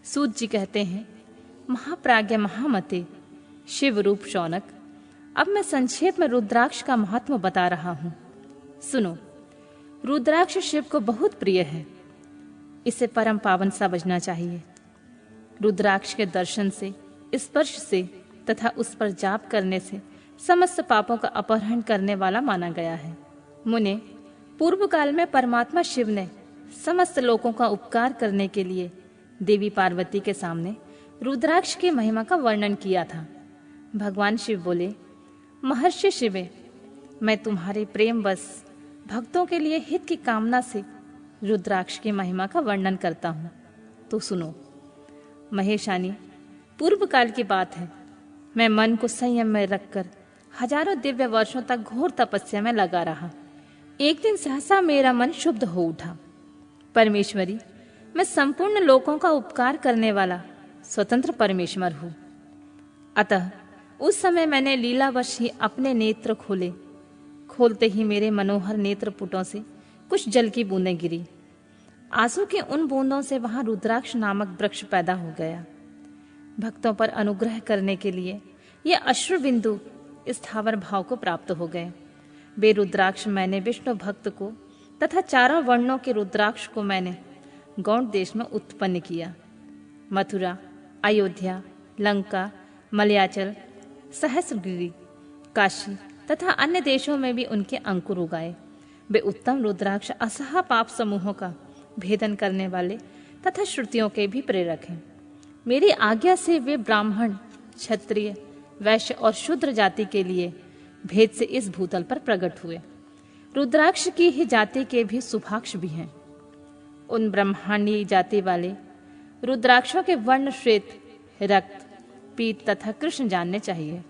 सूत जी कहते हैं, महाप्राज्ञ महामते शिव रूप शौनक, अब मैं संक्षेप में रुद्राक्ष का महात्म बता रहा हूं। सुनो, रुद्राक्ष शिव को बहुत प्रिय है। इसे परम पावन समझना चाहिए। रुद्राक्ष के दर्शन से, स्पर्श से तथा उस पर जाप करने से समस्त पापों का अपहरण करने वाला माना गया है। मुने, पूर्व काल में परमात्मा शिव ने समस्त लोगों का उपकार करने के लिए देवी पार्वती के सामने रुद्राक्ष की महिमा का वर्णन किया था। भगवान शिव बोले, महर्षि शिवे, मैं तुम्हारे प्रेम बस भक्तों के लिए हित की कामना से रुद्राक्ष की महिमा का वर्णन करता हूं, तो सुनो। महेशानी, पूर्व काल की बात है। मैं मन को संयम में रखकर हजारों दिव्य वर्षों तक घोर तपस्या में लगा रहा। एक दिन सहसा मेरा मन शुद्ध हो उठा। परमेश्वरी, मैं संपूर्ण लोकों का उपकार करने वाला स्वतंत्र परमेश्वर हूं। अतः उस समय मैंने लीलावश ही अपने नेत्र खोले। खोलते ही मेरे मनोहर नेत्र पुटों से कुछ जल की बूंदें गिरी। आंसू की उन बूंदों से वहां रुद्राक्ष नामक वृक्ष पैदा हो गया। भक्तों पर अनुग्रह करने के लिए ये अश्रु बिंदु स्थावर भाव को प्राप्त हो गए। वे रुद्राक्ष मैंने विष्णु भक्त को तथा चारों वर्णों के रुद्राक्ष को मैंने गौड़ देश में उत्पन्न किया। मथुरा, अयोध्या, लंका, मलयाचल, सहस्रगिरी, काशी तथा अन्य देशों में भी उनके अंकुर उगाए। वे उत्तम रुद्राक्ष असहा पाप समूहों का भेदन करने वाले तथा श्रुतियों के भी प्रेरक हैं। मेरी आज्ञा से वे ब्राह्मण, क्षत्रिय, वैश्य और शूद्र जाति के लिए भेद से इस भूतल पर प्रकट हुए। रुद्राक्ष की ही जाति के भी सुभाक्ष भी हैं। उन ब्रह्मांडी जाति वाले रुद्राक्षों के वर्ण श्वेत, रक्त, पीत तथा कृष्ण जानने चाहिए।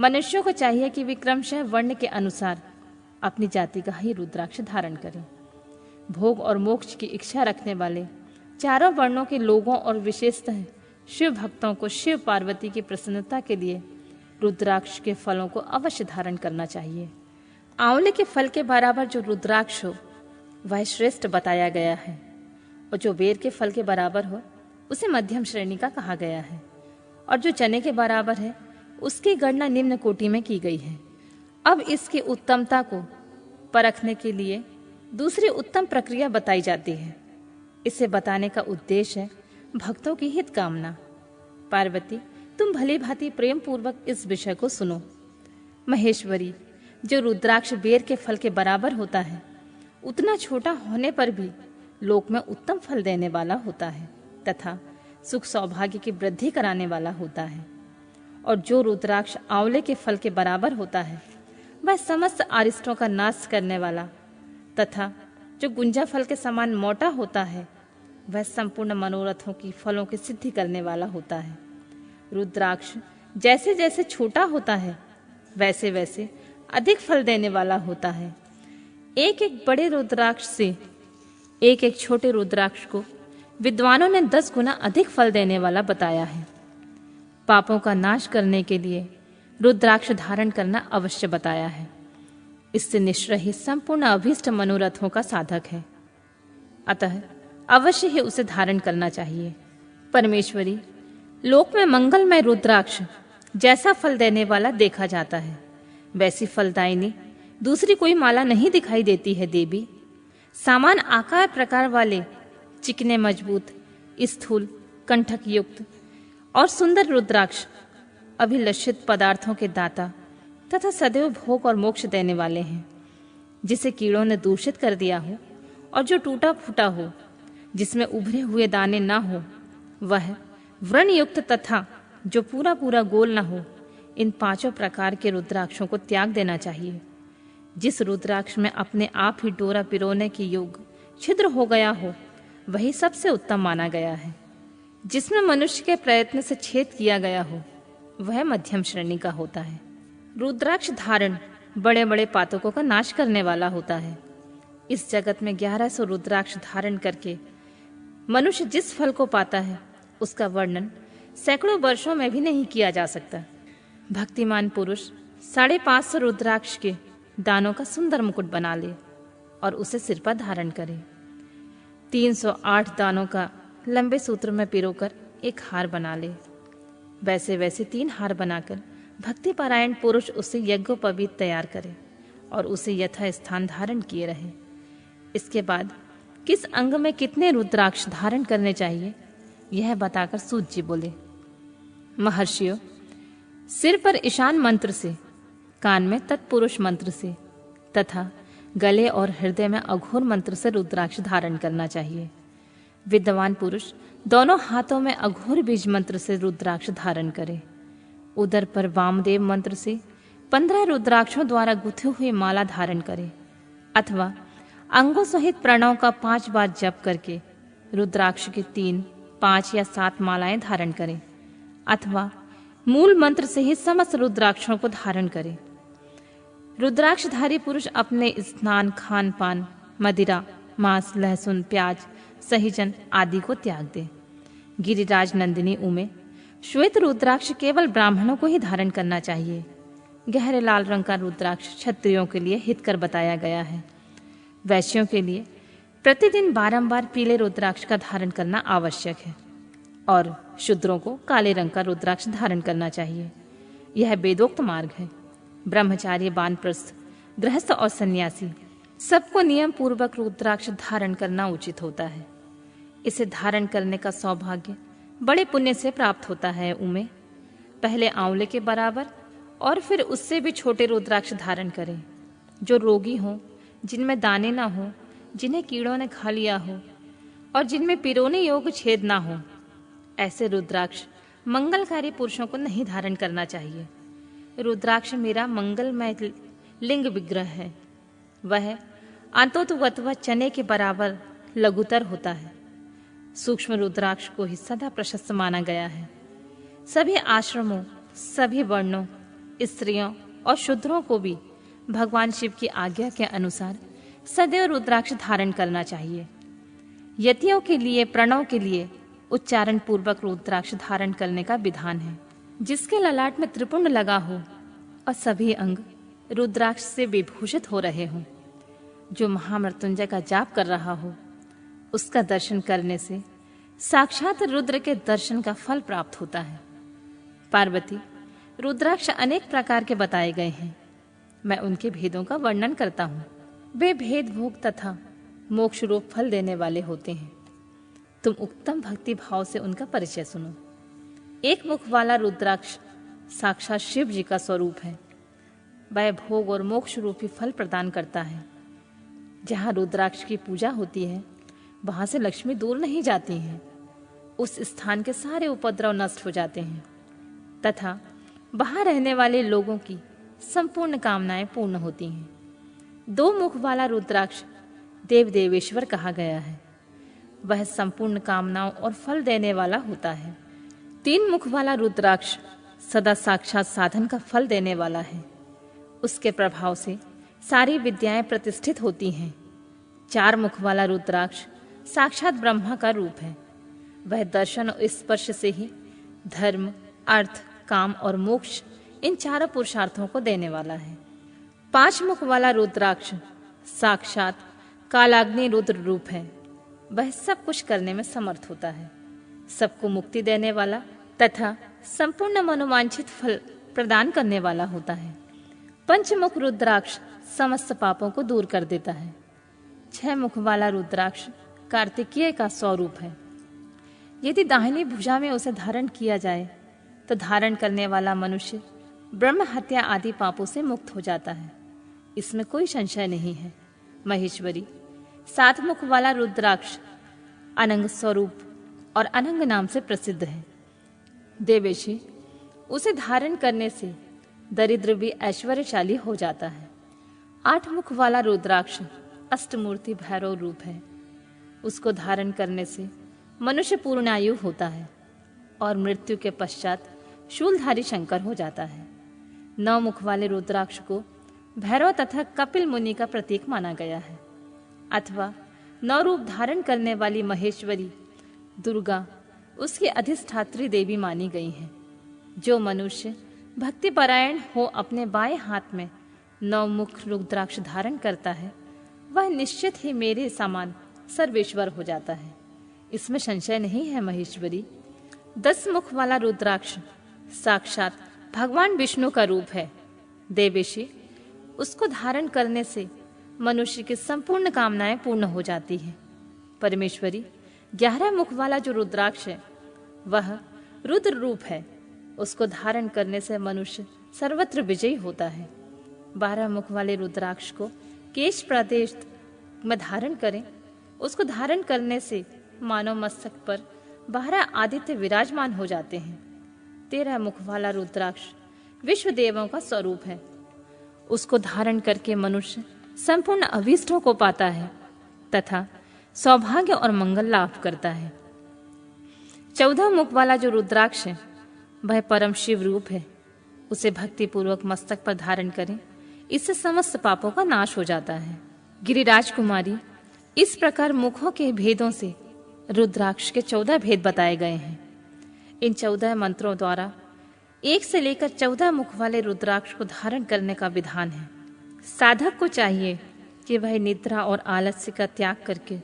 मनुष्यों को चाहिए कि वे क्रमशः वर्ण के अनुसार अपनी जाति का ही रुद्राक्ष धारण करें। भोग और मोक्ष की इच्छा रखने वाले चारों वर्णों के लोगों और विशेषतः शिव भक्तों को शिव पार्वती की प्रसन्नता के लिए रुद्राक्ष के फलों को अवश्य धारण करना चाहिए। आंवले के फल के बराबर जो रुद्राक्ष हो वह श्रेष्ठ बताया गया है, और जो बेर के फल के बराबर हो उसे मध्यम श्रेणी का कहा गया है, और जो चने के बराबर है उसकी गणना निम्न कोटि में की गई है। अब इसकी उत्तमता को परखने के लिए दूसरी उत्तम प्रक्रिया बताई जाती है। इसे बताने का उद्देश्य है भक्तों की हित कामना। पार्वती, तुम भली भांति प्रेम पूर्वक इस विषय को सुनो। महेश्वरी, जो रुद्राक्ष बेर के फल के बराबर होता है उतना छोटा होने पर भी लोक में उत्तम फल देने वाला होता है तथा सुख सौभाग्य की वृद्धि कराने वाला होता है। और जो रुद्राक्ष आंवले के फल के बराबर होता है वह समस्त अरिष्टों का नाश करने वाला तथा जो गुंजा फल के समान मोटा होता है वह संपूर्ण मनोरथों की फलों की सिद्धि करने वाला होता है। रुद्राक्ष जैसे जैसे छोटा होता है वैसे वैसे अधिक फल देने वाला होता है। एक एक बड़े रुद्राक्ष से एक एक छोटे रुद्राक्ष को विद्वानों ने 10 गुना अधिक फल देने वाला बताया है। पापों का नाश करने के लिए रुद्राक्ष धारण करना अवश्य बताया है। इससे निश्चय ही संपूर्ण अभीष्ट मनोरथों का साधक है। अतः अवश्य ही उसे धारण करना चाहिए। परमेश्वरी, लोक में मंगलमय रुद्राक्ष जैसा फल देने वाला देखा जाता है वैसी फलदायिनी दूसरी कोई माला नहीं दिखाई देती है देवी। समान आकार प्रकार वाले चिकने, मजबूत, स्थूल, कंठक युक्त और सुंदर रुद्राक्ष अभिलषित पदार्थों के दाता तथा सदैव भोग और मोक्ष देने वाले हैं। जिसे कीड़ों ने दूषित कर दिया हो और जो टूटा फूटा हो, जिसमें उभरे हुए दाने ना हो, वह व्रण युक्त तथा जो पूरा पूरा गोल ना हो, इन 5 प्रकार के रुद्राक्षों को त्याग देना चाहिए। जिस रुद्राक्ष में अपने आप ही डोरा पिरोने की योग छिद्र हो गया हो वही सबसे उत्तम माना गया है। जिसमें मनुष्य के प्रयत्न से छेद किया गया हो वह मध्यम श्रेणी का होता है। रुद्राक्ष धारण बड़े बड़े पातकों का नाश करने वाला होता है। इस जगत में 1100 रुद्राक्ष धारण करके मनुष्य जिस फल को पाता है उसका वर्णन सैकड़ों वर्षों में भी नहीं किया जा सकता। भक्तिमान पुरुष 550 रुद्राक्ष के दानों का सुंदर मुकुट बना ले और उसे सिर पर धारण करे। 308 दानों का लंबे सूत्र में पिरोकर एक हार बना ले। वैसे वैसे 3 हार बनाकर भक्तिपरायण पुरुष उसे यज्ञोपवीत तैयार करे और उसे यथा स्थान धारण किए रहे। इसके बाद किस अंग में कितने रुद्राक्ष धारण करने चाहिए यह बताकर सूत जी बोले, महर्षियों, सिर पर ईशान मंत्र से, कान में तत्पुरुष मंत्र से तथा गले और हृदय में अघोर मंत्र से रुद्राक्ष धारण करना चाहिए। विद्वान पुरुष दोनों हाथों में अघोर बीज मंत्र से रुद्राक्ष धारण करे। उदर पर वामदेव मंत्र से 15 रुद्राक्षों द्वारा गुथे हुए माला धारण करे अथवा अंगों सहित प्रणव का 5 बार जप करके रुद्राक्ष के 3, 5 या 7 मालाएं धारण करें अथवा मूल मंत्र से ही समस्त रुद्राक्षों को धारण करें। रुद्राक्षधारी पुरुष अपने स्नान, खान पान, मदिरा, मांस, लहसुन, प्याज, सहीजन आदि को त्याग दे। गिरिराज नंदिनी उमे श्वेत रुद्राक्ष केवल ब्राह्मणों को ही धारण करना चाहिए। गहरे लाल रंग का रुद्राक्ष क्षत्रियों के लिए हितकर बताया गया है। वैश्यों के लिए प्रतिदिन बारंबार पीले रुद्राक्ष का धारण करना आवश्यक है और शूद्रों को काले रंग का रुद्राक्ष धारण करना चाहिए। यह वेदोक्त मार्ग है। ब्रह्मचारी, वानप्रस्थ, गृहस्थ और सन्यासी सबको नियम पूर्वक रुद्राक्ष धारण करना उचित होता है। इसे धारण करने का सौभाग्य बड़े पुण्य से प्राप्त होता है। उमे पहले आंवले के बराबर और फिर उससे भी छोटे रुद्राक्ष धारण करें। जो रोगी हों, जिनमें दाने ना हो, जिन्हें कीड़ों ने खा लिया हो और जिनमें पिरोने योग्य छेद ना हो, ऐसे रुद्राक्ष मंगलकारी पुरुषों को नहीं धारण करना चाहिए। रुद्राक्ष मेरा मंगलमय लिंग विग्रह है। वह अंतोतुगतवा चने के बराबर लघुतर होता है। सूक्ष्म रुद्राक्ष को ही सदा प्रशस्त माना गया है। सभी आश्रमों, सभी वर्णों, स्त्रियों और शूद्रों को भी भगवान शिव की आज्ञा के अनुसार सदैव रुद्राक्ष धारण करना चाहिए। यतियों के लिए, प्रणव के लिए उच्चारण पूर्वक रुद्राक्ष धारण करने का विधान है। जिसके ललाट में त्रिपुंड लगा हो और सभी अंग रुद्राक्ष से विभूषित हो रहे हों, जो महामृत्युंजय का जाप कर रहा हो, उसका दर्शन करने से साक्षात रुद्र के दर्शन का फल प्राप्त होता है। पार्वती, रुद्राक्ष अनेक प्रकार के बताए गए हैं। मैं उनके भेदों का वर्णन करता हूँ। वे भेद भोग तथा मोक्ष रूप फल देने वाले होते हैं। तुम उत्तम भक्ति भाव से उनका परिचय सुनो। एक मुख वाला रुद्राक्ष साक्षात शिव जी का स्वरूप है। वह भोग और मोक्ष रूपी फल प्रदान करता है। जहाँ रुद्राक्ष की पूजा होती है, वहां से लक्ष्मी दूर नहीं जाती हैं। उस स्थान के सारे उपद्रव नष्ट हो जाते हैं तथा वहां रहने वाले लोगों की संपूर्ण कामनाएं पूर्ण होती हैं। 2 मुख वाला रुद्राक्ष देव देवेश्वर कहा गया है। वह संपूर्ण कामनाओं और फल देने वाला होता है। 3 मुख वाला रुद्राक्ष सदा साक्षात साधन का फल देने वाला है। उसके प्रभाव से सारी विद्याएं प्रतिष्ठित होती हैं। 4 मुख वाला रुद्राक्ष साक्षात ब्रह्मा का रूप है। वह दर्शन और स्पर्श से ही धर्म, अर्थ, काम और मोक्ष इन 4 पुरुषार्थों को देने वाला है। 5 मुख वाला रुद्राक्ष साक्षात कालाग्नि रुद्र रूप है। वह सब कुछ करने में समर्थ होता है, सबको मुक्ति देने वाला तथा संपूर्ण मनोवांछित फल प्रदान करने वाला होता है। 5 मुख रुद्राक्ष समस्त पापों को दूर कर देता है। 6 मुख वाला रुद्राक्ष कार्तिकेय का स्वरूप है। यदि दाहिनी भुजा में उसे धारण किया जाए तो धारण करने वाला मनुष्य ब्रह्म हत्या आदि पापों से मुक्त हो जाता है। इसमें कोई संशय नहीं है। महेश्वरी, 7 मुख वाला रुद्राक्ष अनंग स्वरूप और अनंग नाम से प्रसिद्ध है। देवेशी, उसे धारण करने से दरिद्र भी ऐश्वर्यशाली हो जाता है। 8 मुख वाला रुद्राक्ष अष्टमूर्ति भैरव रूप है। उसको धारण करने से मनुष्य पूर्णायु होता है और मृत्यु के पश्चात शूलधारी शंकर हो जाता है। 9 मुख वाले रुद्राक्ष को भैरव तथा कपिल मुनि का प्रतीक माना गया है अथवा 9 रूप धारण करने वाली महेश्वरी दुर्गा उसकी अधिष्ठात्री देवी मानी गई है। जो मनुष्य भक्तिपरायण हो अपने बाएं हाथ में 9 मुख रुद्राक्ष धारण करता है, वह निश्चित ही मेरे समान सर्वेश्वर हो जाता है। इसमें संशय नहीं है महेश्वरी। 10 मुख वाला रुद्राक्ष साक्षात भगवान विष्णु का रूप है। देवेशी, उसको धारण करने से मनुष्य की संपूर्ण कामनाएं पूर्ण हो जाती हैं। परमेश्वरी, 11 मुख वाला जो रुद्राक्ष है वह रुद्र रूप है। उसको धारण करने से मनुष्य सर्वत्र विजयी होता है। 12 मुख वाले रुद्राक्ष को केश प्रदेश में धारण करें। उसको धारण करने से मानव मस्तक पर 12 आदित्य विराजमान हो जाते हैं। 13 मुख वाला रुद्राक्ष विश्व देवों का स्वरूप है। उसको धारण करके मनुष्य संपूर्ण अभीष्टों को पाता है तथा सौभाग्य और मंगल लाभ करता है। 14 मुख वाला जो रुद्राक्ष है वह परम शिव रूप है। उसे भक्ति पूर्वक मस्तक पर धारण करें, इससे समस्त पापों का नाश हो जाता है। गिरिराज कुमारी, इस प्रकार मुखों के भेदों से रुद्राक्ष के 14 भेद बताए गए हैं। इन 14 मंत्रों द्वारा 1 से लेकर 14 मुख वाले रुद्राक्ष को धारण करने का विधान है। साधक को चाहिए कि वह निद्रा और आलस्य का त्याग करके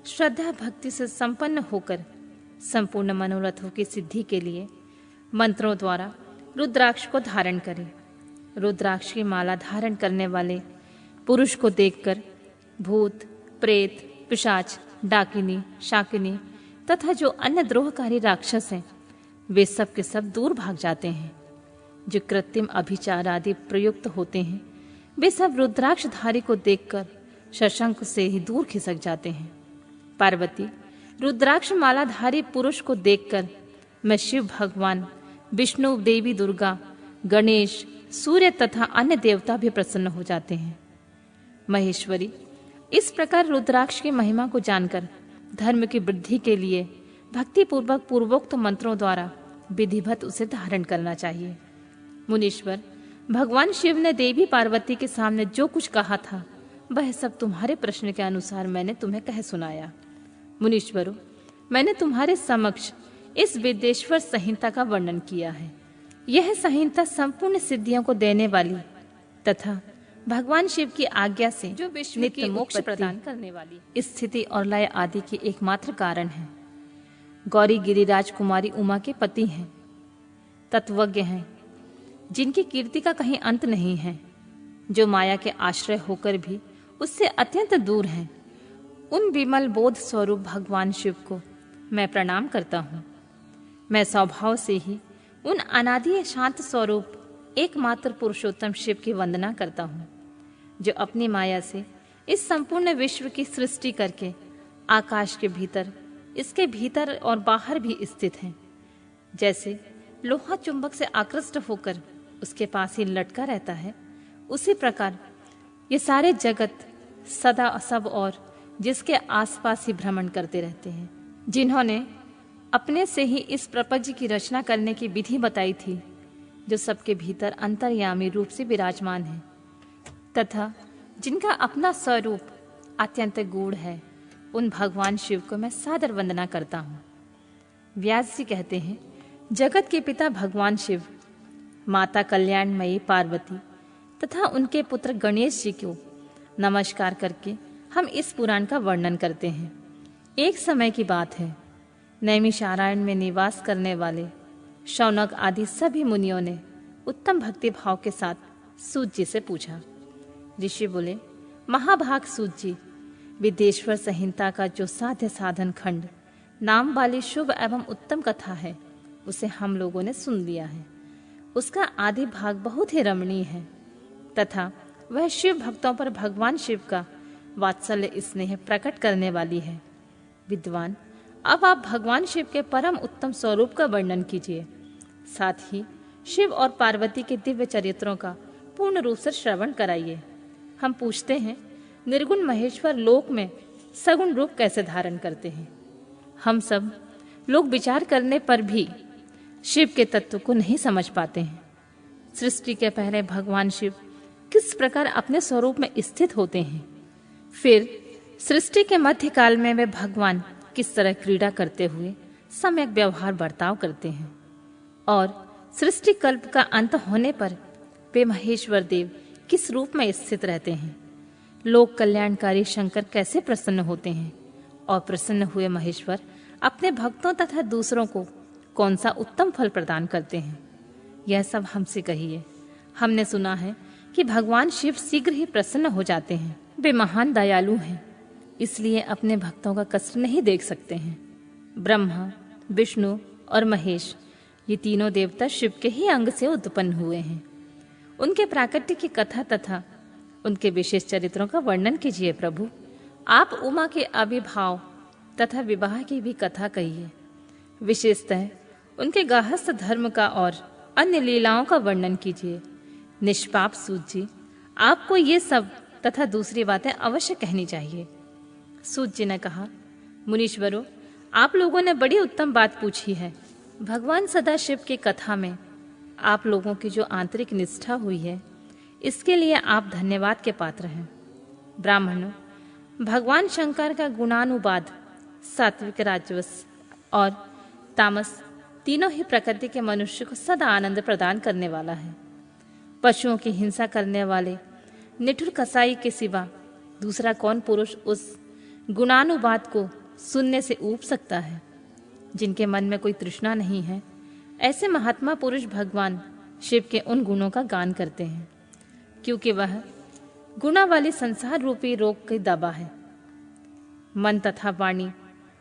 श्रद्धा भक्ति से संपन्न होकर संपूर्ण मनोरथों की सिद्धि के लिए मंत्रों द्वारा रुद्राक्ष को धारण करे। रुद्राक्ष की माला धारण करने वाले पुरुष को देखकर भूत, प्रेत, पिशाच, डाकिनी, शाकिनी तथा जो अन्य द्रोहकारी राक्षस हैं वे सब के सब दूर भाग जाते हैं। जो कृत्रिम अभिचार आदि प्रयुक्त होते हैं वे सब रुद्राक्षधारी को देखकर शशंक से ही दूर खिसक जाते हैं। पार्वती, रुद्राक्ष मालाधारी पुरुष को देखकर मैं शिव भगवान, विष्णु, देवी दुर्गा, गणेश, सूर्य तथा अन्य देवता भी प्रसन्न हो जाते हैं। महेश्वरी, इस प्रकार रुद्राक्ष की महिमा को जानकर धर्म की वृद्धि के लिए भक्ति पूर्वक पूर्वोक्त मंत्रों द्वारा विधिवत उसे धारण करना चाहिए। मुनीश्वर, भगवान शिव ने देवी पार्वती के सामने जो कुछ कहा था वह सब तुम्हारे प्रश्न के अनुसार मैंने तुम्हें कह सुनाया। मुनीश्वरों, मैंने तुम्हारे समक्ष इस विदेश्वर संहिता का वर्णन किया है। यह संहिता संपूर्ण सिद्धियों को देने वाली तथा भगवान शिव की आज्ञा से जो विश्व नित्य मोक्ष प्रदान करने वाली स्थिति और लय आदि की एकमात्र कारण है। गौरी गिरिराज कुमारी उमा के पति हैं, तत्वज्ञ हैं, जिनकी कीर्ति का कहीं अंत नहीं है, जो माया के आश्रय होकर भी उससे अत्यंत दूर हैं। उन विमल बोध स्वरूप भगवान शिव को मैं प्रणाम करता हूँ। मैं स्वभाव से ही उन अनादि शांत स्वरूप एकमात्र पुरुषोत्तम शिव की वंदना करता हूँ, जो अपनी माया से इस संपूर्ण विश्व की सृष्टि करके आकाश के भीतर, इसके भीतर और बाहर भी स्थित हैं। जैसे लोहा चुंबक से आकृष्ट होकर उसके पास ही लटका रहता है, उसी प्रकार ये सारे जगत सदा सब और जिसके आसपास ही भ्रमण करते रहते हैं। जिन्होंने अपने से ही इस प्रपंच की रचना करने की विधि बताई थी, जो सबके भीतर अंतर्यामी रूप से विराजमान है तथा जिनका अपना स्वरूप अत्यंत गूढ़ है, उन भगवान शिव को मैं सादर वंदना करता हूँ। व्यास जी कहते हैं, जगत के पिता भगवान शिव, माता कल्याणमयी पार्वती तथा उनके पुत्र गणेश जी को नमस्कार करके हम इस पुराण का वर्णन करते हैं। एक समय की बात है, नैमिषारण्य में निवास करने वाले शौनक आदि सभी मुनियों ने उत्तम भक्ति भाव के साथ सूत जी से पूछा। ऋषि बोले, महाभाग सूत जी, विदेश्वर संहिता का जो साध्य साधन खंड नाम वाली शुभ एवं उत्तम कथा है, उसे हम लोगों ने सुन लिया है। उसका आदि भाग बहुत ही रमणीय है तथा वह शिव भक्तों पर भगवान शिव का वात्सल्य स्नेह प्रकट करने वाली है। विद्वान, अब आप भगवान शिव के परम उत्तम स्वरूप का वर्णन कीजिए, साथ ही शिव और पार्वती के दिव्य चरित्रों का पूर्ण रूप से श्रवण कराइए। हम पूछते हैं, निर्गुण महेश्वर लोक में सगुण रूप कैसे धारण करते हैं? हम सब लोग विचार करने पर भी शिव के तत्व को नहीं समझ पाते हैं। सृष्टि के पहले भगवान शिव किस प्रकार अपने स्वरूप में स्थित होते हैं, फिर सृष्टि के मध्यकाल में वे भगवान किस तरह क्रीड़ा करते हुए सम्यक व्यवहार बर्ताव करते हैं, और सृष्टि कल्प का अंत होने पर वे महेश्वर देव किस रूप में स्थित रहते हैं। लोक कल्याणकारी शंकर कैसे प्रसन्न होते हैं, और प्रसन्न हुए महेश्वर अपने भक्तों तथा दूसरों को कौन सा उत्तम फल प्रदान करते हैं, यह सब हमसे कहिए। हमने सुना है कि भगवान शिव शीघ्र ही प्रसन्न हो जाते हैं। वे महान दयालु हैं, इसलिए अपने भक्तों का कष्ट नहीं देख सकते हैं। ब्रह्मा, विष्णु और महेश, ये तीनों देवता शिव के ही अंग से उत्पन्न हुए हैं। उनके प्राकट्य की कथा तथा उनके विशेष चरित्रों का वर्णन कीजिए प्रभु। आप उमा के आविर्भाव तथा विवाह की भी कथा कहिए। विशेषतः उनके गाहस्थ धर्म का और अन्य लीलाओं का वर्णन कीजिए। निष्पाप सूत जी, आपको ये सब तथा दूसरी बातें अवश्य कहनी चाहिए। सूत जी ने कहा, मुनीश्वरों, आप लोगों ने बड़ी उत्तम बात पूछी है। भगवान सदाशिव की कथा में आप लोगों की जो आंतरिक निष्ठा हुई है, इसके लिए आप धन्यवाद के पात्र हैं। ब्राह्मणों, भगवान शंकर का गुणानुवाद सात्विक, राजस और तामस तीनों ही प्रकृति के मनुष्य को सदा आनंद प्रदान करने वाला है। पशुओं की हिंसा करने वाले निठुर कसाई के सिवा दूसरा कौन पुरुष उस गुणानुवाद को सुनने से ऊब सकता है। जिनके मन में कोई तृष्णा नहीं है, ऐसे महात्मा पुरुष भगवान शिव के उन गुणों का गान करते हैं, क्योंकि वह गुणा वाली संसार रूपी रोग की दवा है। मन तथा वाणी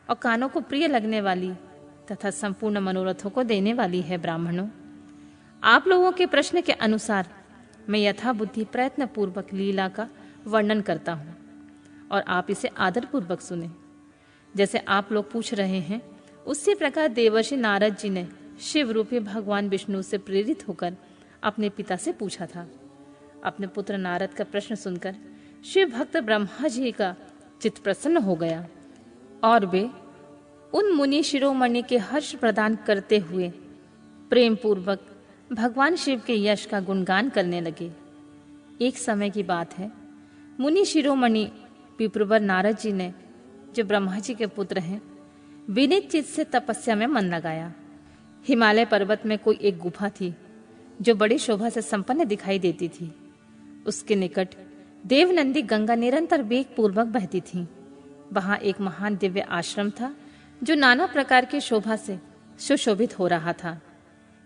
और कानों को प्रिय लगने वाली तथा संपूर्ण मनोरथों को देने वाली है। ब्राह्मणों, आप लोगों के प्रश्न के अनुसार मैं यथाबुद्धि प्रयत्न पूर्वक लीला का वर्णन करता हूँ और आप इसे आदर पूर्वक सुने। जैसे आप लोग पूछ रहे हैं, उसी प्रकार देवर्षि नारद जी ने शिव रूपी भगवान विष्णु से प्रेरित होकर अपने पिता से पूछा था। अपने पुत्र नारद का प्रश्न सुनकर शिव भक्त ब्रह्मा जी का चित्त प्रसन्न हो गया और वे उन मुनि शिरोमणि के हर्ष प्रदान करते हुए प्रेम पूर्वक भगवान शिव के यश का गुणगान करने लगे। एक समय की बात है, मुनि शिरोमणि विप्रवर नारद जी ने, जो ब्रह्मा जी के पुत्र हैं, विनीत चित्त से तपस्या में मन लगाया। हिमालय पर्वत में कोई एक गुफा थी जो बड़ी शोभा से संपन्न दिखाई देती थी। उसके निकट देवनंदी गंगा निरंतर वेग पूर्वक बहती थी। वहां एक महान दिव्य आश्रम था जो नाना प्रकार की शोभा से सुशोभित हो रहा था।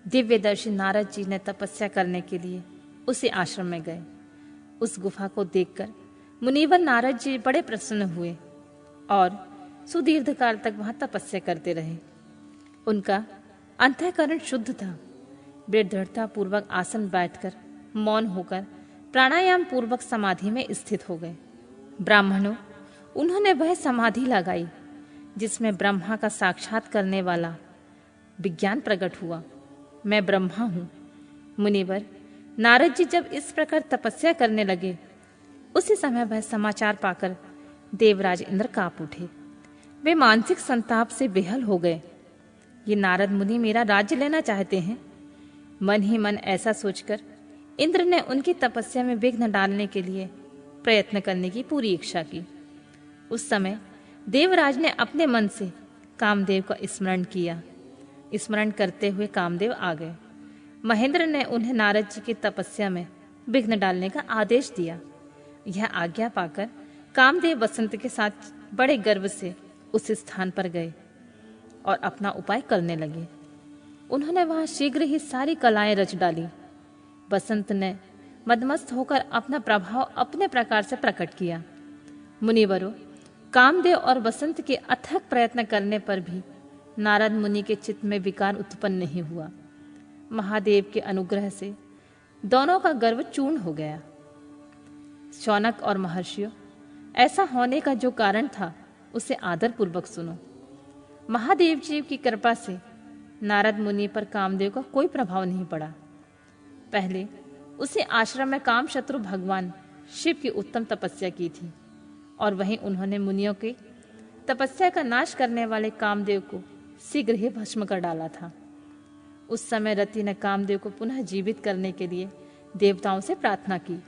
दिव्यदर्शी नारद जी ने तपस्या करने के लिए उसी आश्रम में गए। उस गुफा को देखकर मुनिवर नारद जी बड़े प्रसन्न हुए और सुदीर्घ काल तक वहां तपस्या करते रहे। उनका अंतःकरण शुद्ध था। वे दृढ़ता पूर्वक आसन बैठकर मौन होकर प्राणायाम पूर्वक समाधि में स्थित हो गए। ब्राह्मणों, उन्होंने वह समाधि लगाई जिसमें ब्रह्मा का साक्षात करने वाला विज्ञान प्रकट हुआ। मैं ब्रह्मा हूं। मुनिवर नारद जी जब इस प्रकार तपस्या करने लगे, उसी समय वह समाचार पाकर देवराज इंद्र कांप उठे। वे मानसिक संताप से बेहाल हो गए। ये नारद मुनि मेरा राज्य लेना चाहते हैं। मन ही मन ऐसा सोचकर इंद्र ने उनकी तपस्या में विघ्न डालने के लिए प्रयत्न करने की पूरी इच्छा की। उस समय देवराज ने अपने मन से कामदेव का स्मरण किया। स्मरण करते हुए कामदेव आ गए। महेंद्र ने उन्हें नारद जी की तपस्या में विघ्न डालने का आदेश दिया। यह आज्ञा पाकर कामदेव बसंत के साथ बड़े गर्व से उस स्थान पर गए और अपना उपाय करने लगे। उन्होंने वहां शीघ्र ही सारी कलाएं रच डाली। बसंत ने मदमस्त होकर अपना प्रभाव अपने प्रकार से प्रकट किया। मुनिवरों, कामदेव और बसंत के अथक प्रयत्न करने पर भी नारद मुनि के चित्त में विकार उत्पन्न नहीं हुआ। महादेव के अनुग्रह से दोनों का गर्व चूर्ण हो गया। शौनक और महर्षियों, ऐसा होने का जो कारण था उसे आदर पूर्वक सुनो। महादेव जी की कृपा से नारद मुनि पर कामदेव का कोई प्रभाव नहीं पड़ा। पहले उसी आश्रम में काम शत्रु भगवान शिव की उत्तम तपस्या की थी और वहीं उन्होंने मुनियों की तपस्या का नाश करने वाले कामदेव को शीघ्र ही भस्म कर डाला था। उस समय रति ने कामदेव को पुनः जीवित करने के लिए देवताओं से प्रार्थना की।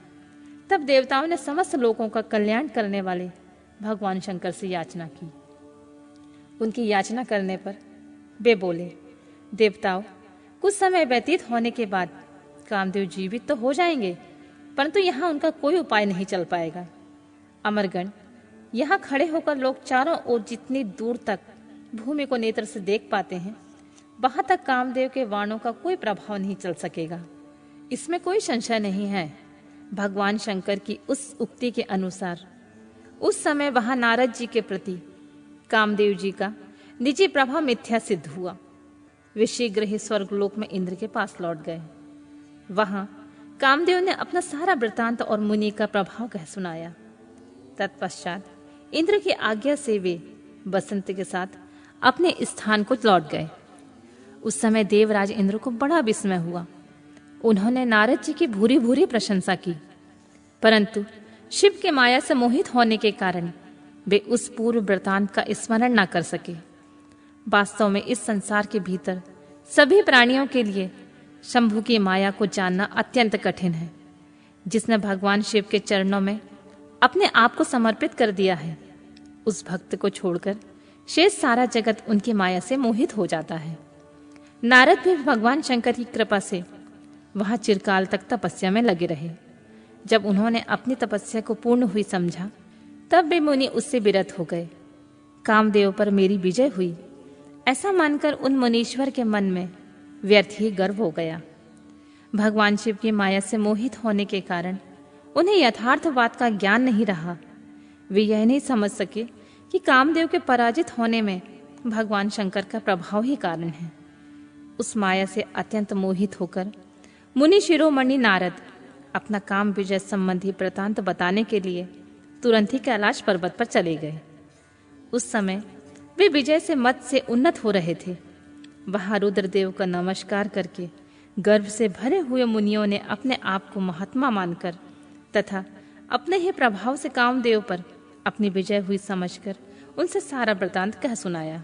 तब देवताओं ने समस्त लोगों का कल्याण करने वाले भगवान शंकर से याचना की। उनकी याचना करने पर वे बोले, देवताओं, कुछ समय व्यतीत होने के बाद कामदेव जीवित तो हो जाएंगे, परंतु यहाँ उनका कोई उपाय नहीं चल पाएगा। अमरगण, यहाँ खड़े होकर लोग चारों ओर जितनी दूर तक भूमि को नेत्र से देख पाते हैं, वहां तक कामदेव के वाणों का कोई प्रभाव नहीं चल सकेगा। इसमें कोई संशय नहीं है। भगवान शंकर की उस उक्ति के अनुसार उस समय वहां नारद जी के प्रति कामदेव जी का निजी प्रभाव मिथ्या सिद्ध हुआ। वे शीघ्र ही स्वर्गलोक में इंद्र के पास लौट गए। वहां कामदेव ने अपना सारा वृतांत और मुनि का प्रभाव कह सुनाया। तत्पश्चात इंद्र की आज्ञा से वे बसंत के साथ अपने स्थान को लौट गए। उस समय देवराज इंद्र को बड़ा विस्मय हुआ। उन्होंने नारद जी की भूरी भूरी प्रशंसा की, परंतु शिव के माया से मोहित होने के कारण वे उस पूर्व वृतांत का स्मरण न कर सके। वास्तव में इस संसार के भीतर सभी प्राणियों के लिए शंभु की माया को जानना अत्यंत कठिन है। जिसने भगवान शिव के चरणों में अपने आप को समर्पित कर दिया है, उस भक्त को छोड़कर शेष सारा जगत उनकी माया से मोहित हो जाता है। नारद भी भगवान शंकर की कृपा से वहां चिरकाल तक तपस्या में लगे रहे। जब उन्होंने अपनी तपस्या को पूर्ण हुई समझा, तब वे मुनि उससे विरत हो गए। कामदेव पर मेरी विजय हुई, ऐसा मानकर उन मुनीश्वर के मन में व्यर्थ ही गर्व हो गया। भगवान शिव की माया से मोहित होने के कारण उन्हें यथार्थ बात का ज्ञान नहीं रहा। वे यह नहीं समझ सके कि कामदेव के पराजित होने में भगवान शंकर का प्रभाव ही कारण है। उस माया से अत्यंत मोहित होकर मुनि शिरोमणि नारद अपना काम विजय संबंधी वृतांत बताने के लिए तुरंत ही कैलाश पर्वत पर चले गए। उस समय वे विजय से मत से उन्नत हो रहे थे। वहां रुद्रदेव का नमस्कार करके गर्व से भरे हुए मुनियों ने अपने आप को महात्मा मानकर तथा अपने ही प्रभाव से कामदेव पर अपनी विजय हुई समझकर उनसे सारा वृतांत कह सुनाया।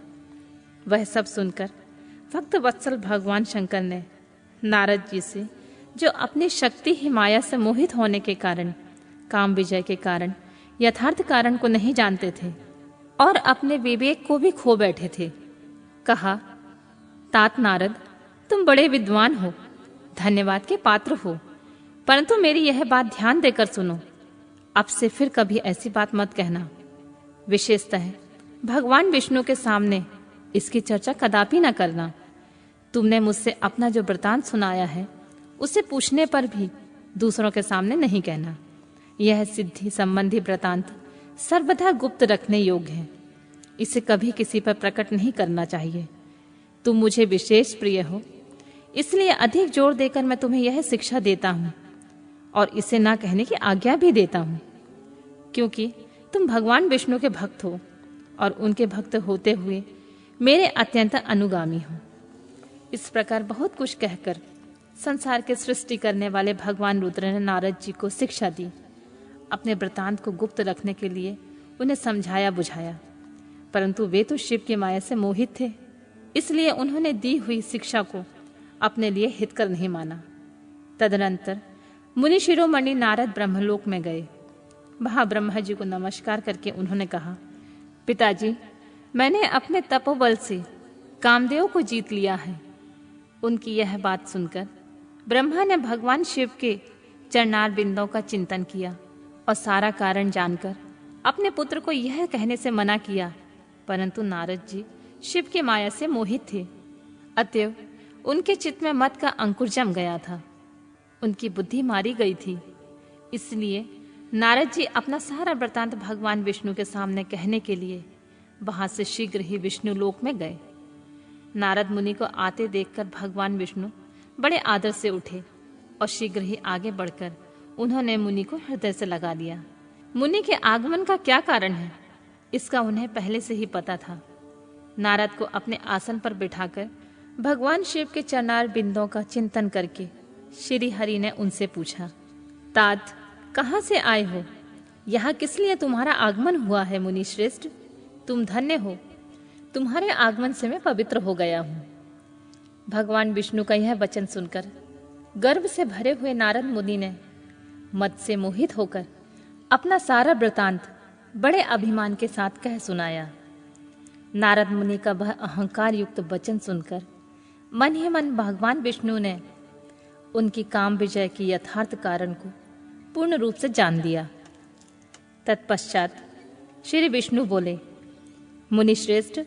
वह सब सुनकर भक्त वत्सल भगवान शंकर ने नारद जी से, जो अपनी शक्ति ही माया से मोहित होने के कारण काम विजय के कारण यथार्थ कारण को नहीं जानते थे और अपने विवेक को भी खो बैठे थे, कहा, तात नारद, तुम बड़े विद्वान हो, धन्यवाद के पात्र हो, परंतु मेरी यह बात ध्यान देकर सुनो। अब से फिर कभी ऐसी बात मत कहना। विशेषतः भगवान विष्णु के सामने इसकी चर्चा कदापि न करना। तुमने मुझसे अपना जो वृतांत सुनाया है, उसे पूछने पर भी दूसरों के सामने नहीं कहना। यह सिद्धि संबंधी वृतांत सर्वथा गुप्त रखने योग्य है। इसे कभी किसी पर प्रकट नहीं करना चाहिए। तुम मुझे विशेष प्रिय हो, इसलिए अधिक जोर देकर मैं तुम्हें यह शिक्षा देता हूं और इसे ना कहने की आज्ञा भी देता हूं, क्योंकि तुम भगवान विष्णु के भक्त हो और उनके भक्त होते हुए मेरे अत्यंत अनुगामी हो। इस प्रकार बहुत कुछ कहकर संसार के सृष्टि करने वाले भगवान रुद्र ने नारद जी को शिक्षा दी। अपने वृतांत को गुप्त रखने के लिए उन्हें समझाया बुझाया, परंतु वे तो शिव की माया से मोहित थे, इसलिए उन्होंने दी हुई शिक्षा को अपने लिए हितकर नहीं माना। तदनंतर मुनि शिरोमणि नारद ब्रह्मलोक में गए। वहां ब्रह्मा जी को नमस्कार करके उन्होंने कहा, पिताजी, मैंने अपने तपोबल से कामदेव को जीत लिया है। उनकी यह बात सुनकर ब्रह्मा ने भगवान शिव के चरणार बिंदों का चिंतन किया और सारा कारण जानकर अपने पुत्र को यह कहने से मना किया, परंतु नारद जी शिव की माया से मोहित थे। अतएव उनके चित्त में मत का अंकुर जम गया था, उनकी बुद्धि मारी गई थी। इसलिए नारद जी अपना सारा वृतांत भगवान विष्णु के सामने कहने के लिए वहां से शीघ्र ही विष्णु लोक में गए। नारद मुनि को आते देखकर भगवान विष्णु बड़े आदर से उठे और शीघ्र ही आगे बढ़कर उन्होंने मुनि को हृदय से लगा लिया। मुनि के आगमन का क्या कारण है, इसका उन्हें पहले से ही पता था। नारद को अपने आसन पर बिठाकर भगवान शिव के चरणार बिंदों का चिंतन करके श्री हरि ने उनसे पूछा, तात, कहाँ से आए हो? यहाँ किस लिए तुम्हारा आगमन हुआ है? मुनि श्रेष्ठ, तुम धन्य हो, तुम्हारे आगमन से मैं पवित्र हो गया हूँ। भगवान विष्णु का यह वचन सुनकर गर्व से भरे हुए नारद मुनि ने मद से मोहित होकर अपना सारा वृतांत बड़े अभिमान के साथ कह सुनाया। नारद मुनि का वह अहंकार युक्त वचन सुनकर मन ही मन भगवान विष्णु ने उनकी काम विजय की यथार्थ कारण को पूर्ण रूप से जान लिया। तत्पश्चात श्री विष्णु बोले, मुनि श्रेष्ठ,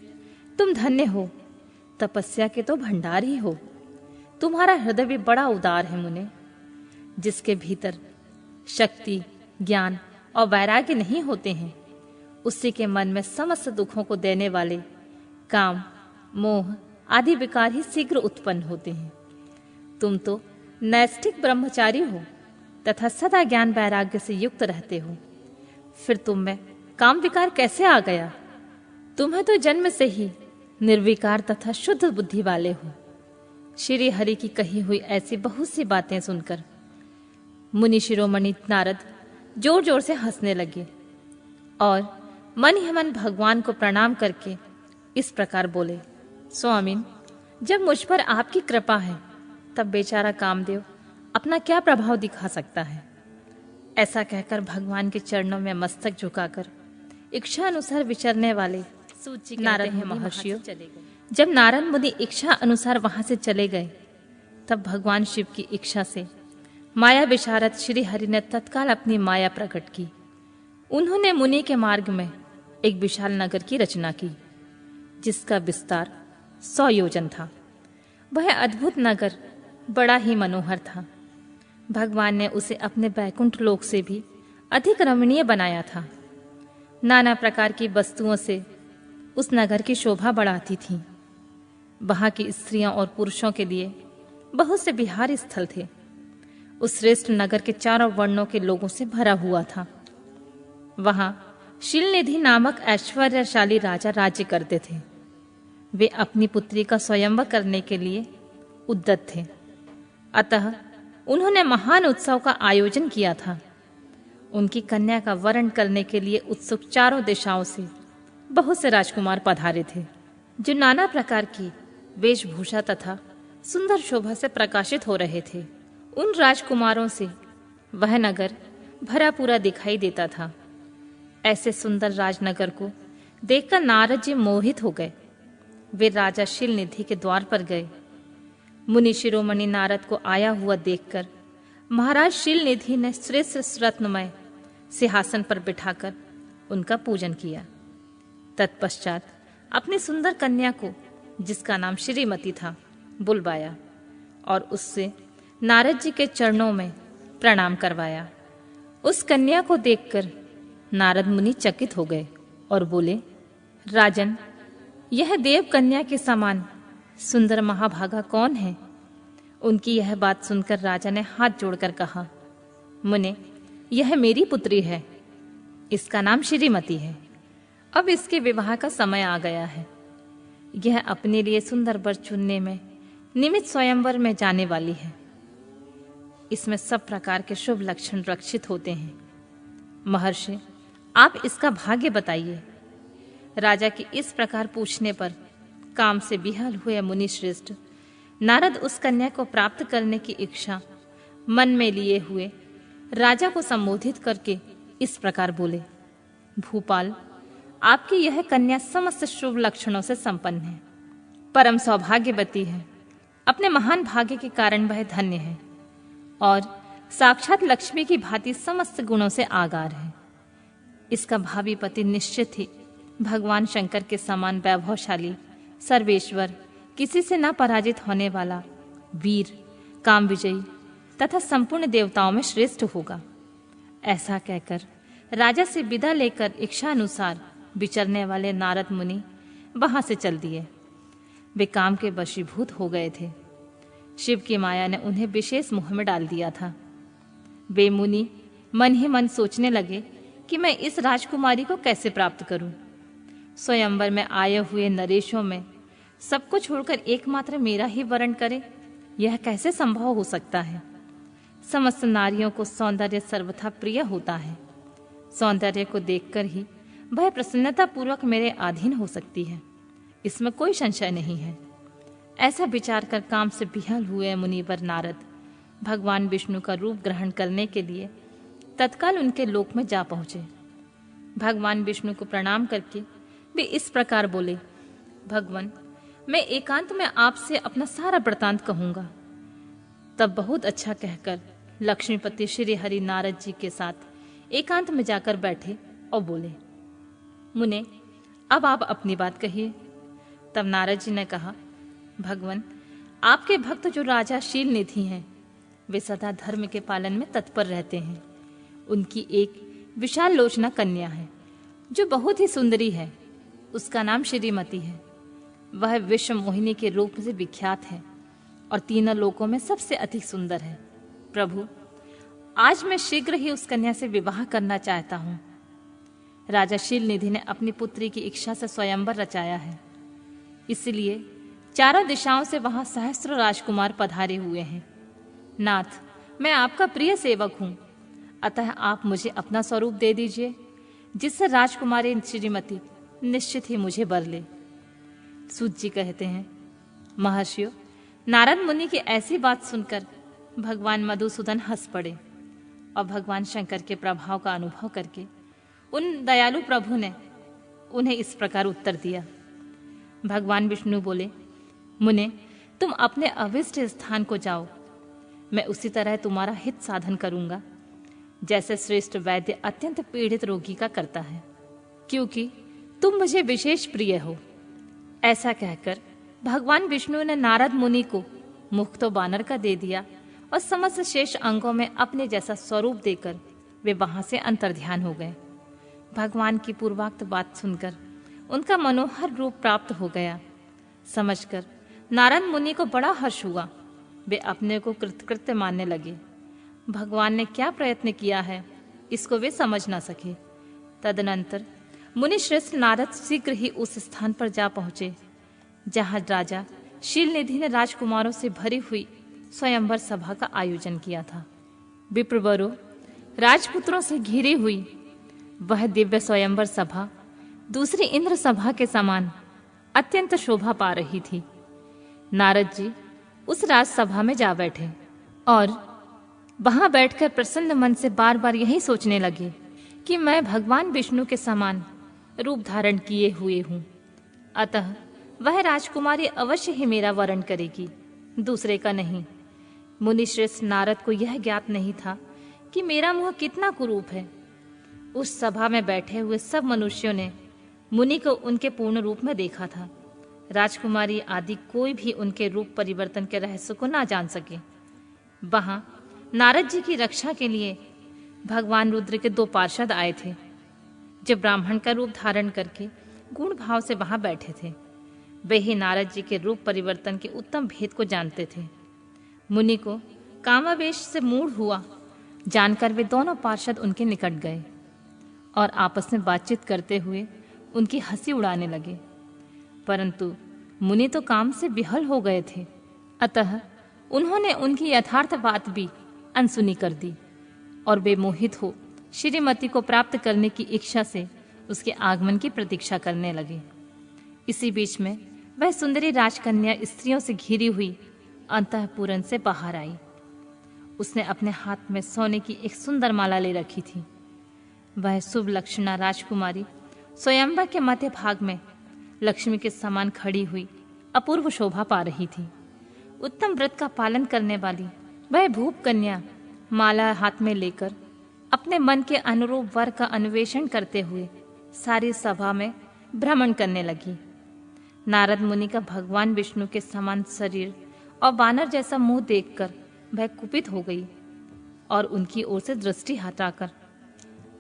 तुम धन्य हो, तपस्या के तो भंडार ही हो। तुम्हारा हृदय भी बड़ा उदार है मुने। जिसके भीतर शक्ति, ज्ञान और वैराग्य नहीं होते हैं, उसी के मन में समस्त दुखों को देने वाले काम, मोह आदि विकार ही शीघ्र उत्पन्न होते हैं। तुम तो नैष्ठिक ब्रह्मचारी हो तथा सदा ज्ञान वैराग्य से युक्त रहते हो, फिर तुम में काम विकार कैसे आ गया? तुम्हें तो जन्म से ही निर्विकार तथा शुद्ध बुद्धि वाले हो। श्री हरि की कही हुई ऐसी बहुत सी बातें सुनकर मुनि शिरोमणि नारद जोर जोर से हंसने लगे और मन ही मन भगवान को प्रणाम करके इस प्रकार बोले, स्वामीन, जब मुझ पर आपकी कृपा है तब बेचारा कामदेव अपना क्या प्रभाव दिखा सकता है। ऐसा कहकर भगवान के चरणों में मस्तक झुकाकर इच्छा अनुसार विचरने वाले नारद महर्षियों, जब नारद मुनि इच्छा अनुसार वहां से चले गए, तब भगवान शिव की इच्छा से माया विशारद श्री हरि ने तत्काल अपनी माया प्रकट की। उन्होंने मुनि के मार्ग में एक विशाल नगर की रचना की, जिसका विस्तार 100 योजन था। वह अद्भुत नगर बड़ा ही मनोहर था। भगवान ने उसे अपने बैकुंठ लोक से भी अधिक रमणीय बनाया था। नाना प्रकार की वस्तुओं से उस नगर की शोभा बढ़ाती थी। वहां की स्त्रियों और पुरुषों के लिए बहुत से विहार स्थल थे। उस श्रेष्ठ नगर के चारों वर्णों के लोगों से भरा हुआ था। वहां शीलनिधि नामक ऐश्वर्यशाली राजा राज्य करते थे। वे अपनी पुत्री का स्वयंवर करने के लिए उद्यत थे, अतः उन्होंने महान उत्सव का आयोजन किया था। उनकी कन्या का वरण करने के लिए उत्सुक चारों दिशाओं से बहुत से राजकुमार पधारे थे, जो नाना प्रकार की वेशभूषा तथा सुंदर शोभा से प्रकाशित हो रहे थे। उन राजकुमारों से वह नगर भरा पूरा दिखाई देता था। ऐसे सुंदर राजनगर को देखकर नारद जी मोहित हो गए। वे राजा शीलनिधि के द्वार पर गए। मुनि शिरोमणि नारद को आया हुआ देखकर महाराज शीलनिधि ने श्रेष्ठ रत्नमय सिंहासन पर बिठाकर उनका पूजन किया। तत्पश्चात अपनी सुंदर कन्या को, जिसका नाम श्रीमती था, बुलवाया और उससे नारद जी के चरणों में प्रणाम करवाया। उस कन्या को देखकर नारद मुनि चकित हो गए और बोले, राजन, यह देव कन्या के समान सुंदर महाभागा कौन है? उनकी यह बात सुनकर राजा ने हाथ जोड़कर कहा, मुने, यह मेरी पुत्री है। इसका नाम श्रीमती है। अब इसके विवाह का समय आ गया है। यह अपने लिए सुंदर वर चुनने में निमित्त स्वयंवर में जाने वाली है। इसमें सब प्रकार के शुभ लक्षण रक्षित होते हैं। महर्षि, आप इसका भाग्य बताइए। राजा की इस प्रकार पूछने पर काम से विहल हुए मुनि श्रेष्ठ नारद उस कन्या को प्राप्त करने की इच्छा मन में लिए हुए राजा को संबोधित करके इस प्रकार बोले, भूपाल, आपकी यह कन्या समस्त शुभ लक्षणों से संपन्न है, परम सौभाग्यवती है। अपने महान भाग्य के कारण वह धन्य है और साक्षात लक्ष्मी की भांति समस्त गुणों से आगार है। इसका भावी पति निश्चित ही भगवान शंकर के समान वैभवशाली, सर्वेश्वर, किसी से न पराजित होने वाला, वीर, काम विजयी तथा संपूर्ण देवताओं में श्रेष्ठ होगा। ऐसा कहकर राजा से विदा लेकर इच्छा अनुसार विचरने वाले नारद मुनि वहां से चल दिए। वे काम के वशीभूत हो गए थे। शिव की माया ने उन्हें विशेष मोह में डाल दिया था। वे मुनि मन ही मन सोचने लगे कि मैं इस राजकुमारी को कैसे प्राप्त करूं। स्वयंवर में आए हुए नरेशों में सबको छोड़कर एकमात्र मेरा ही वरण करे, यह कैसे संभव हो सकता है? समस्त नारियों को सौंदर्य सर्वथा प्रिय होता है। सौंदर्य को देखकर ही वह प्रसन्नता पूर्वक मेरे अधीन हो सकती है, इसमें कोई संशय नहीं है। ऐसा विचार कर काम से विहल हुए मुनिवर नारद भगवान विष्णु का रूप ग्रहण करने के लिए तत्काल उनके लोक में जा पहुंचे। भगवान विष्णु को प्रणाम करके वे इस प्रकार बोले, भगवान, मैं एकांत में आपसे अपना सारा वृतांत कहूंगा। तब बहुत अच्छा कहकर लक्ष्मीपति श्री हरि नारद जी के साथ एकांत में जाकर बैठे और बोले, मुने, अब आप अपनी बात कहिए। तब नारद जी ने कहा, भगवान, आपके भक्त जो राजा शीलनिधि हैं, वे सदा धर्म के पालन में तत्पर रहते हैं। उनकी एक विशाल लोचना कन्या है जो बहुत ही सुंदरी है। उसका नाम श्रीमती है। वह विश्व मोहिनी के रूप से विख्यात है और तीनों लोकों में सबसे अधिक सुंदर है। प्रभु, आज मैं शीघ्र ही उस कन्या से विवाह करना चाहता हूँ। राजा शीलनिधि ने अपनी पुत्री की इच्छा से स्वयंवर रचाया है, इसलिए चारों दिशाओं से वहां सहस्त्र राजकुमार पधारे हुए हैं। नाथ, मैं आपका प्रिय सेवक हूँ, अतः आप मुझे अपना स्वरूप दे दीजिए, जिससे राजकुमारी श्रीमती निश्चित ही मुझे वर ले। सूत जी कहते हैं, महर्षियों, नारद मुनि की ऐसी बात सुनकर भगवान मधुसूदन हंस पड़े और भगवान शंकर के प्रभाव का अनुभव करके उन दयालु प्रभु ने उन्हें इस प्रकार उत्तर दिया। भगवान विष्णु बोले, मुने, तुम अपने अभिष्ट स्थान को जाओ। मैं उसी तरह तुम्हारा हित साधन करूंगा, जैसे श्रेष्ठ वैद्य अत्यंत पीड़ित रोगी का करता है, क्योंकि तुम मुझे विशेष प्रिय हो। ऐसा कहकर भगवान विष्णु ने नारद मुनि को मुख तो बानर का दे दिया और समस्त शेष अंगों में अपने जैसा स्वरूप देकर वे वहां से अंतर्ध्यान हो गए। भगवान की पूर्वोक्त बात सुनकर उनका मनोहर रूप प्राप्त हो गया। समझकर नारद मुनि को बड़ा हर्ष हुआ। वे अपने को कृतकृत्य मानने लगे। भगवान ने क्या प्रयत्न किया है, इसको वे समझ ना सके। तदनंतर मुनि श्रेष्ठ नारद शीघ्र ही उस स्थान पर जा पहुंचे जहां राजा शीलनिधि ने राजकुमारों से भरी हुई स्वयंवर सभा का आयोजन किया था। विप्रवरों, राजपुत्रों से घिरी हुई वह दिव्य स्वयंवर सभा दूसरी इंद्र सभा के समान अत्यंत शोभा पा रही थी। नारद जी उस राजसभा में जा बैठे और वहां बैठकर प्रसन्न मन से बार बार यही सोचने लगे कि मैं भगवान विष्णु के समान रूप धारण किए हुए हूं, अतः वह राजकुमारी अवश्य ही मेरा वरण करेगी, दूसरे का नहीं। मुनि श्रेष्ठ नारद को यह ज्ञात नहीं था कि मेरा मुंह कितना कुरूप है। उस सभा में बैठे हुए सब मनुष्यों ने मुनि को उनके पूर्ण रूप में देखा था। राजकुमारी आदि कोई भी उनके रूप परिवर्तन के रहस्य को ना जान सके। वहां नारद जी की रक्षा के लिए भगवान रुद्र के 2 पार्षद आए थे, जो ब्राह्मण का रूप धारण करके गुण भाव से वहां बैठे थे। वे ही नारद जी के रूप परिवर्तन के उत्तम भेद को जानते थे। मुनि को कामावेश से मूढ़ हुआ जानकर वे दोनों पार्षद उनके निकट गए और आपस में बातचीत करते हुए उनकी हंसी उड़ाने लगे। परंतु मुनि तो काम से विहल हो गए थे, अतः उन्होंने उनकी यथार्थ बात भी अनसुनी कर दी और वे मोहित हो श्रीमती को प्राप्त करने की इच्छा से उसके आगमन की प्रतीक्षा करने लगे। इसी बीच में वह सुंदरी राजकन्या स्त्रियों से घिरी हुई अंतःपुरन से बाहर आई। उसने अपने हाथ में सोने की एक सुंदर माला ले रखी थी। वह शुभ लक्षणा राजकुमारी स्वयंवर के मध्य भाग में लक्ष्मी के समान खड़ी हुई अपूर्व शोभा पा रही थी। उत्तम व्रत का पालन करने वाली वह भूप कन्या माला हाथ में लेकर अपने मन के अनुरूप वर का अन्वेषण करते हुए सारी सभा में भ्रमण करने लगी। नारद मुनि का भगवान विष्णु के समान शरीर और वानर जैसा मुंह देखकर वह कुपित हो गई और उनकी ओर से दृष्टि हटाकर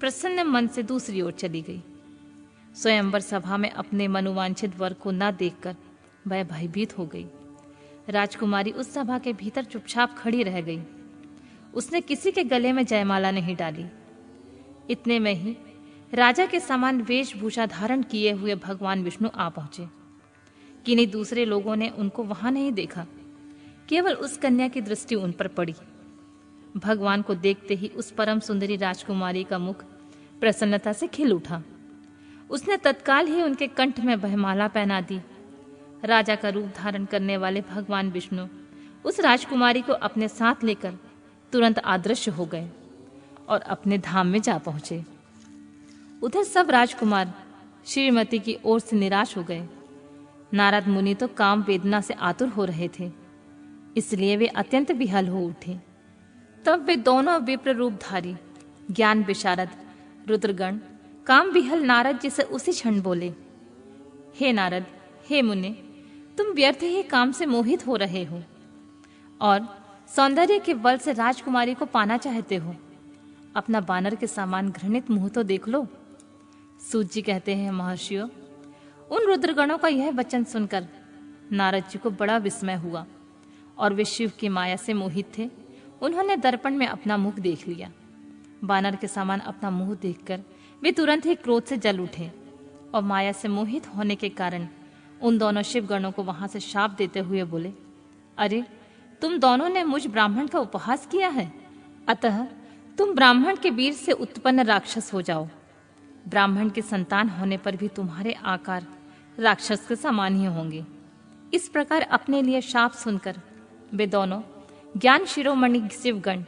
प्रसन्न मन से दूसरी ओर चली गई। स्वयंवर सभा में अपने मनोवांछित वर को न देखकर वह भयभीत हो गई। राजकुमारी उस सभा के भीतर चुपचाप खड़ी रह गई। उसने किसी के गले में जयमाला नहीं डाली। इतने में ही राजा के समान वेशभूषा धारण किए हुए भगवान विष्णु आ पहुंचे। किन्हीं दूसरे लोगों ने उनको वहां नहीं देखा, केवल उस कन्या की दृष्टि उन पर पड़ी। भगवान को देखते ही उस परम सुंदरी राजकुमारी का मुख प्रसन्नता से खिल उठा। उसने तत्काल ही उनके कंठ में वहमाला पहना दी। राजा का रूप धारण करने वाले भगवान विष्णु उस राजकुमारी को अपने साथ लेकर तुरंत अदृश्य हो गए और अपने धाम में जा पहुंचे। उधर सब राजकुमार श्रीमती की ओर से निराश हो गए। नारद मुनि तो काम वेदना से आतुर हो रहे थे, इसलिए वे अत्यंत विहल हो उठे। तब वे दोनों विप्र रूपधारी ज्ञान विशारद रुद्रगण काम विहल नारद जी से उसी क्षण बोले, हे नारद, हे मुने, तुम व्यर्थ ही काम से मोहित हो रहे हो और सौंदर्य के बल से राजकुमारी को पाना चाहते हो। अपना बानर के समान घृणित मुंह तो देख लो। सूत जी कहते हैं, महर्षियों, उन रुद्रगणों का यह वचन सुनकर नारद जी को बड़ा विस्मय हुआ और वे शिव की माया से मोहित थे। उन्होंने दर्पण में अपना मुख देख लिया। बानर के समान अपना मुंह देखकर वे तुरंत ही क्रोध से जल उठे और माया से मोहित होने के कारण उन दोनों शिवगणों को वहां से शाप देते हुए बोले, अरे, तुम दोनों ने मुझ ब्राह्मण का उपहास किया है, अतः तुम ब्राह्मण के वीर से उत्पन्न राक्षस हो जाओ। ब्राह्मण की संतान होने पर भी तुम्हारे आकार राक्षस के समान ही होंगे। इस प्रकार अपने लिए शाप सुनकर वे दोनों ज्ञान शिरोमणि शिवगण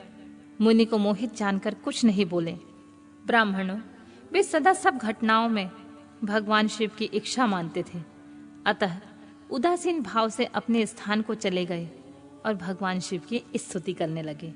मुनि को मोहित जानकर कुछ नहीं बोले। ब्राह्मणों, वे सदा सब घटनाओं में भगवान शिव की इच्छा मानते थे, अतः उदासीन भाव से अपने स्थान को चले गए और भगवान शिव की स्तुति करने लगे।